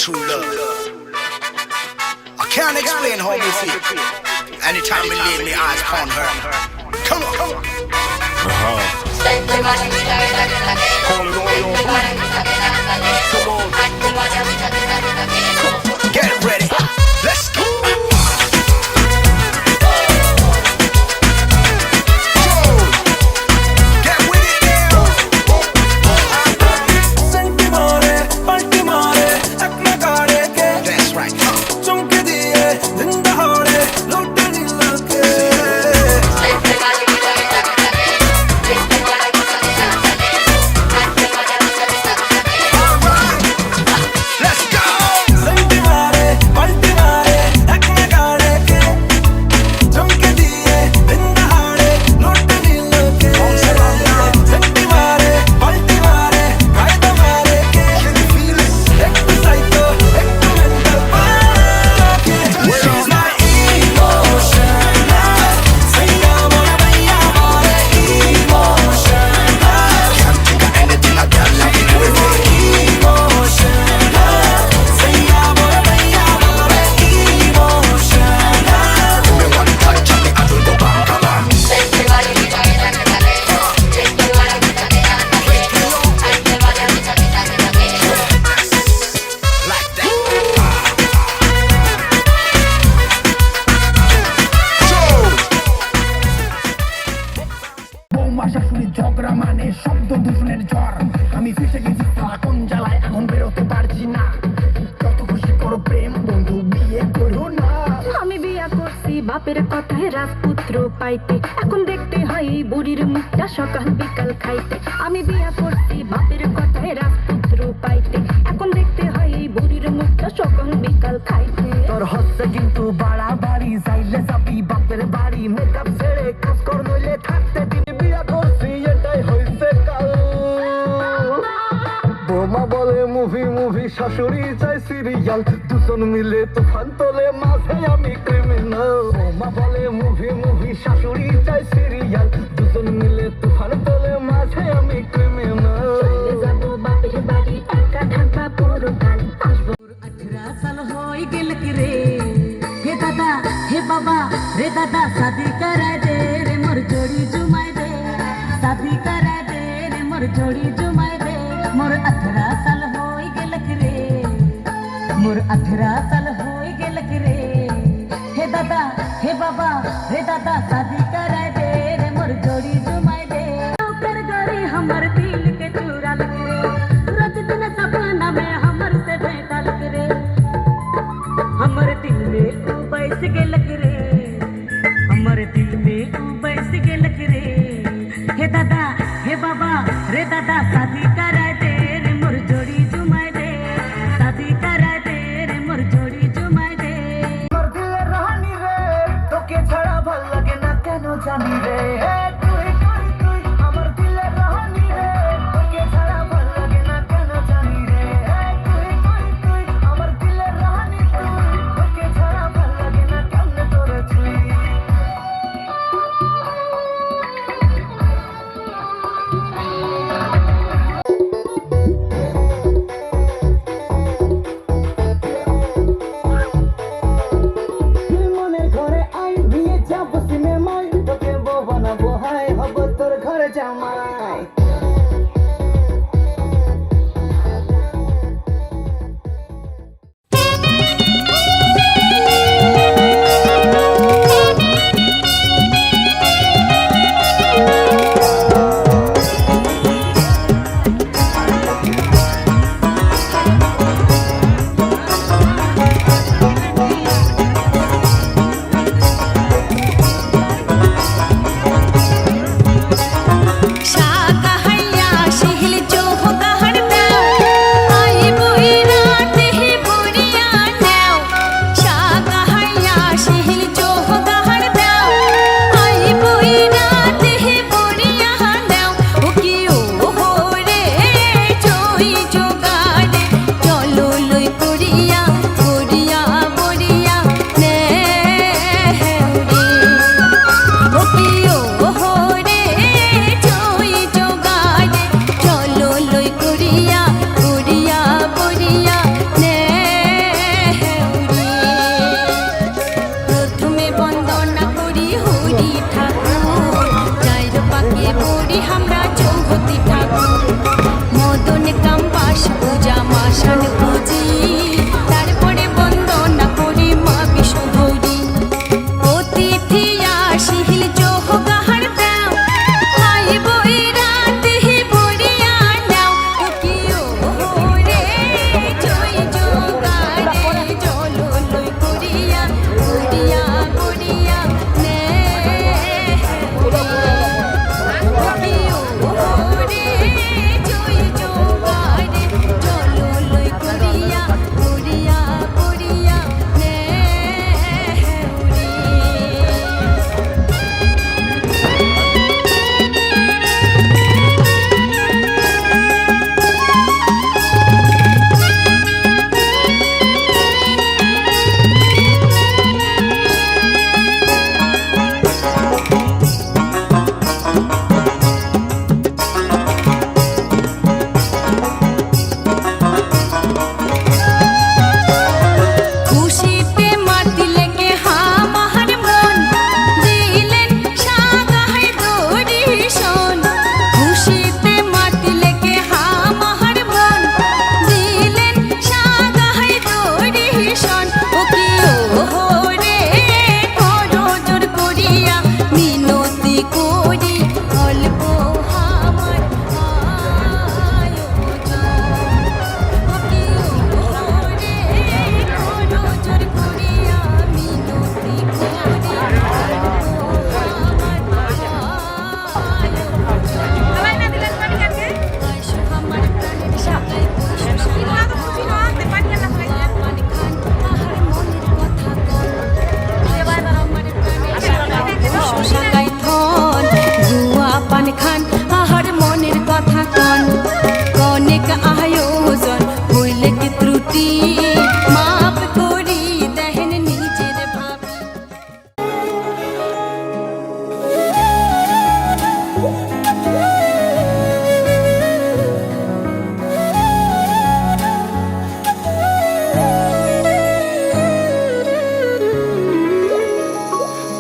true love. I can't explain how me feel. Anytime me lay me eyes upon her. Come on, come on. Get ready. Let's go. ঝগড়া মানে শব্দ দূষণের ঝড়। আমি ফেসে গেছি কোন জ্বালায় এখন বেরোতে পারছি না। যত খুশি করো প্রেম বন্ধু বিয়ে করো না। আমি বিয়া করছি বাপের কথায় রাজপুত্র পাইতে, এখন দেখতে হয় বুড়ির মুখটা সকাল বিকাল খাইতে। আমি বিয়া করছি বাপের কথায় রাজপুত্র পাইতে, এখন দেখতে হয় বুড়ির মুখটা সকাল বিকাল খাইতে। তোর হচ্ছে কিন্তু বাড়াবাড়ি, চাইলে যাবি বাপের বাড়ি। মেকআপ ছেড়ে কাজ কর নইলে থাকতে দিবি। বিয়া করছি এটাই হইছে কাল। বোমা বলে মুভি মুভি, শাশুড়ি চাই সিরিয়াল। দুজন মিলে তুফান তোলে মাঝে আমি ক্রিমিনাল। বোমা বলে মুভি মুভি, শাশুড়ি চাই সিরিয়াল। দুজন মিলে তুফান তোলে মাঝে আমি ক্রিমিনাল। যাবো বাপের বাড়ি একা থাকবা পরকাল, আসবো 18 साल होई गेल कि रे। हे दादा हे बाबा रे दादा, शादी करा दे रे मोर जोड़ी जुमाई दे। शादी करा दे रे मोर जोड़ी जुमाई दे। मोर 18 साल होई गेल कि रे। मोर 18 साल होई गेल कि रे। हे दादा हे बाबा रे दादा, शादी करा दे रे मोर जोड़ी जुमाई दे। कर गरे हमर दिल के चुरा लग रे, रोज दिन सपना में हमर से भेंटा लग रे। हमर दिल में तू बैस गेल रे, हमर दिल में तू बैस गेल रे। हे दादा हे बाबा रे दादा, शादी करा दे रे मोर जोड़ी जुमाई दे। शादी करा दे रे मोर जोड़ी जुमाई दे। তোকে ছাড়া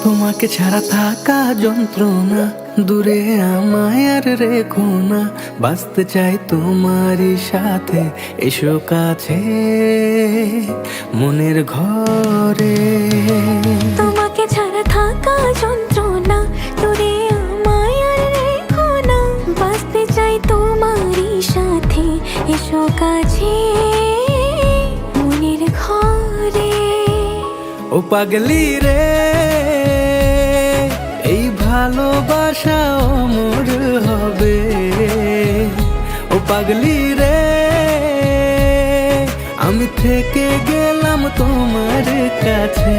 তোমাকে ছাড়া থাকা যন্ত্রণা, দূরে আমায় আর রেখো না, বাঁচতে চাই তোমারই সাথে, এসো কাছে মনের ঘরে। তোমাকে ছাড়া থাকা যন্ত্রণা, দূরে আমায় আর রেখো না, বাঁচতে চাই তোমারই সাথে, এসো কাছে মনের ঘরে। ও পাগলি রে, এই ভালোবাসা অমর হবে। ও পাগলি রে, আমি থেকে গেলাম তোমার কাছে।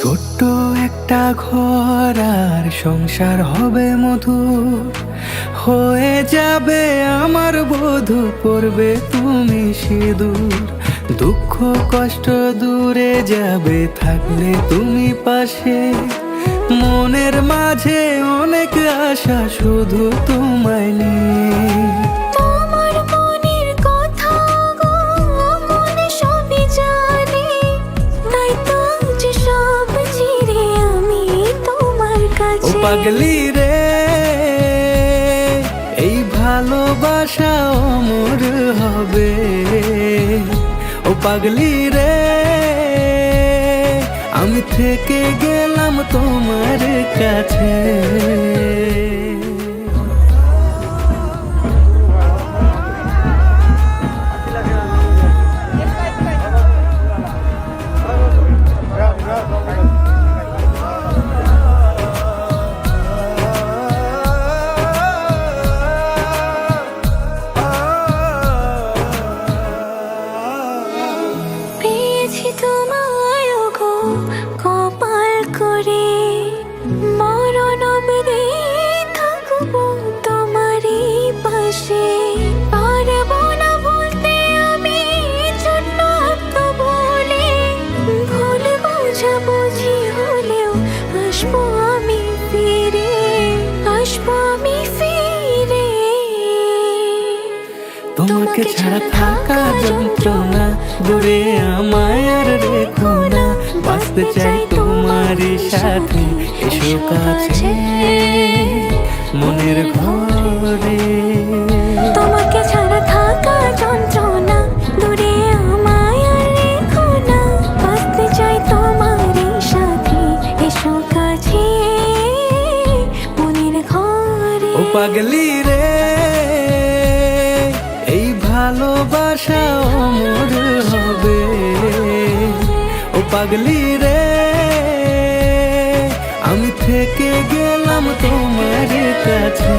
ছোট্ট একটা ঘর আর সংসার হবে মধুর, হয়ে যাবে আমার বধূ, পড়বে তুমি সিঁদুর। দুঃখ কষ্ট দূরে যাবে থাকলে তুমি পাশে, মনের মাঝে অনেক আশা শুধু তোমায় নিয়ে। তোমার মনের কথা গো মনে সবই জানি, তাই তো যে সব ছেড়ে আমি তোমার ও কাছে। পাগলি রে, এই ভালোবাসা অমর হবে। ও পাগলি রে, আমি থেকে গেলাম তোমার কাছে। পেয়েছি তোমায় গো কপাল করে, মরণ অবধি থাকবো তোমারই পাশে। পারবো না বলতে আমি ছোট্ট একটা বলে, ভুল বোঝাবুঝি হলেও আসবো আমি ফিরে, আসবো আমি ফিরে। তোমাকে ছাড়া থাকা যন্ত্রণা, দূরে আমায় আর রেখো না, বাঁচতে চাই তোমারই সাথে, এসো কাছে মনের ঘরে। তোমাকে ছাড়া থাকা যন্ত্রণা, দূরে আমায় আর রেখো না, বাঁচতে চাই তোমারই সাথে, এসো কাছে মনের ঘরে। ও পাগলি রে, এই ভালোবাসা অমর হবে। ও পাগলি রে, আমি থেকে গেলাম তোমার কাছে।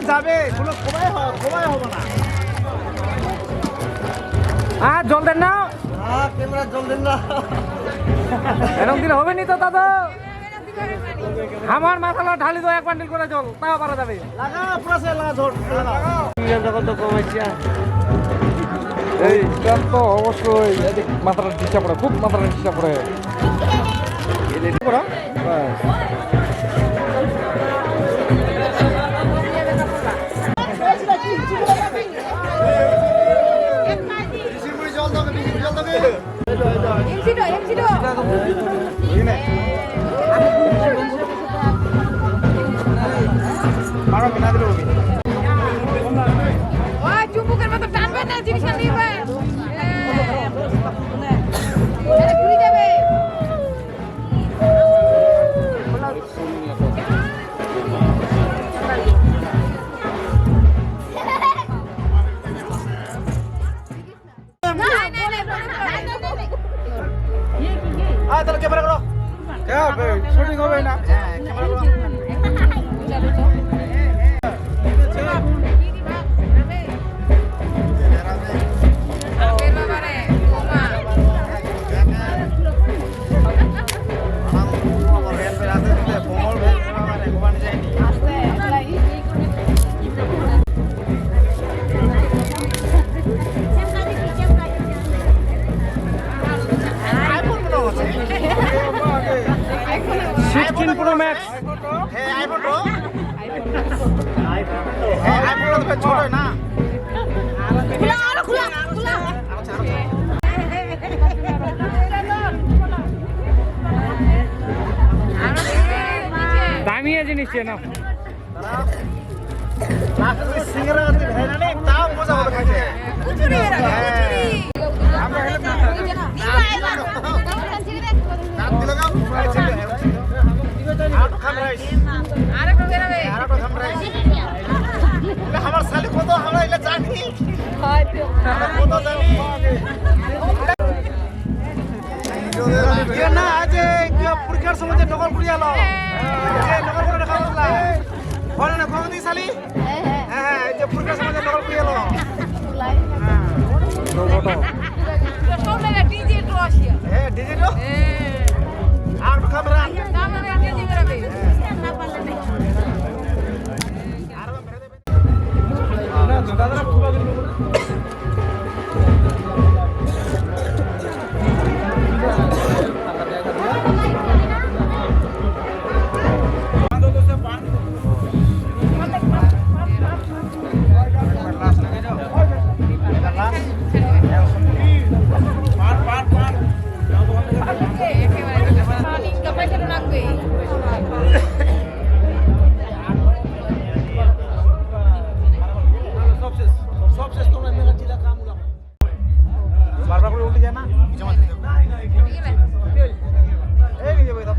যাবে কোনো সময় হবে না। জল দেন না, ক্যামেরা জল দেন না, এরকম দিন হবে নি তো দাদা। আমার মাথালা ঢালি তো 1 বান্ডিল করে জল, তাও পারা যাবে। লাগা পুরাছে লাগা ধর লাগা যখন তো কমাইছে। এই গান তো অবশ্যই মাথাটা ডিস্টার্ব করে, খুব মাথাটা ডিস্টার্ব করে। চুম্বকের মতো টানবে না, জিনিসটা নিবে ঘুরে যাবে। তাহলে ক্যামেরা করো। শুটিং হবে না। বাবারে ছোট না খোলা আরো খোলা খোলা দামিয়ে জিনিস না সিঙ্গারা আছে ভাইরা নেই তাও মজা হবে খাইতে কুচুরি এরা কুচুরি আমরা হেলে না নাম দিল গাও আটো খাম রাইস আরে তো বেরাবে আটো খাম রাইস এটা আমার সালে কত আমরা এটা জানি হয়তো কত জানি না আজ পরীক্ষার সময় যে নকল করি আলো নকল করে দেখা বললা বলে না কখন দিই সালি হ্যাঁ এই যে পরীক্ষার সময় যে নকল করি আলো সব লাগে ডিজে তো আসিয়া হ্যাঁ ডিজিটাল আর খাবরা দাম না ডিজে বেরাবে বারবার করে উল্টে যায় না এই যে বই দাও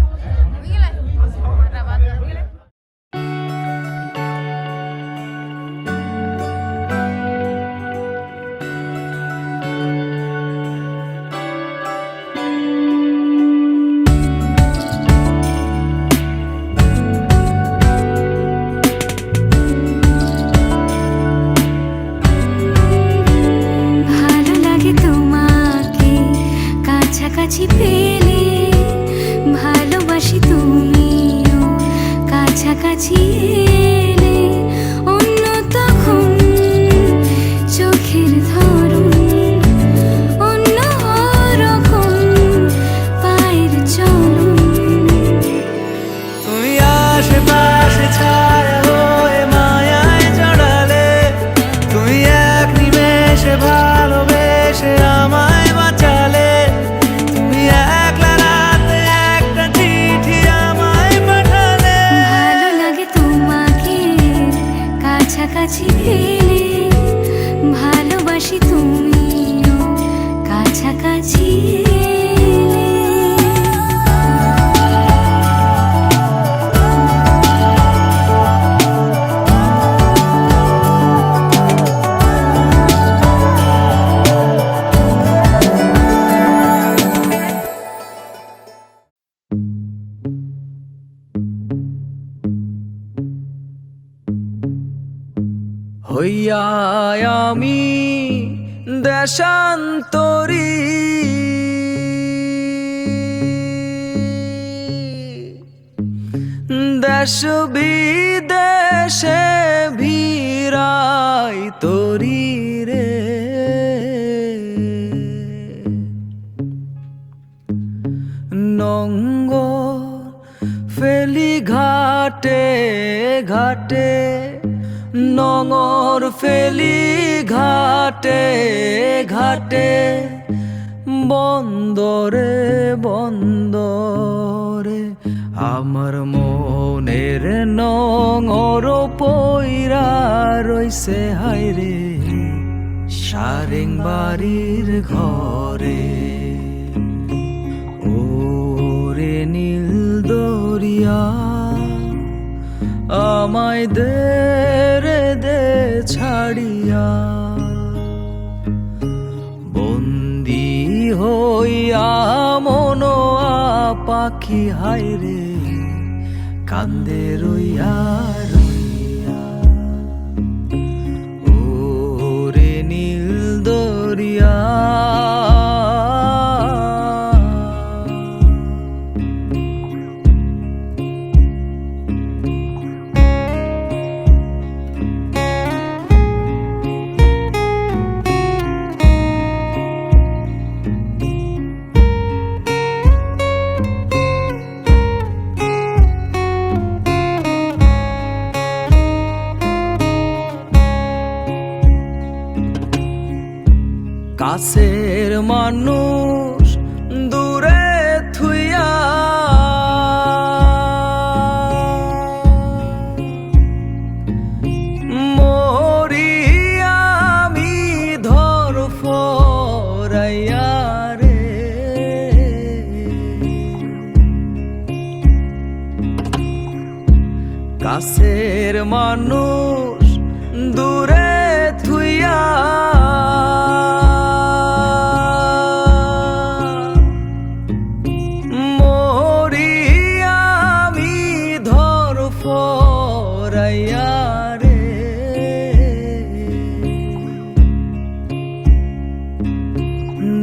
ভালো লাগে তোমাকে কাছাকাছি পেলে ভালোবাসি তুমিও কাছাকাছি এলে অন্য তখন চোখের ধরন অন্য রকম পায়ের চলন তুমি আশেপাশে ছায়া হয়ে মায়ায় জড়ালে তুমি এক নিমেষে ভালোবেসে আমায় বাঁচালে তুমি একলা রাতে একটা চিঠি আমায় পাঠালে ভালো লাগে তোমাকে কাছাকাছি পেলে ভালোবাসি তুমিও কাছাকাছি এলে হইয়া আমি দেশান্তরী দেশ বিদেশে ভিড়াই তরি রে নঙ্গ ফেলি ঘাটে ঘাটে নঙর ফেলি ঘাটে ঘাটে বন্দরে বন্দরে আমার মনের নঙর পইরা রইছে হাইরে সারেং বাড়ির ঘরে ওরে নীল দরিয়া আমায় দে রে দে ছাড়িয়া বন্দি হইয়া মনোয়া পাখি হাইরে কান্দে রইয়া রইয়া ওরে নীল দরিয়া কাছের মানুষ দূরে থুইয়া মরি আমি ধর ফরাইয়া রে কাছের মানুষ দূরে থুইয়া মরি আমি ধর ফরাইয়া রে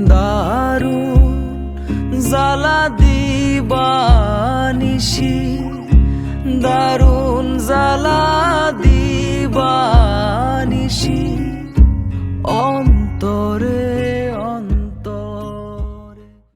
দারুণ জ্বালা দিবানিশি দারুণ জ্বালা দিবানিশি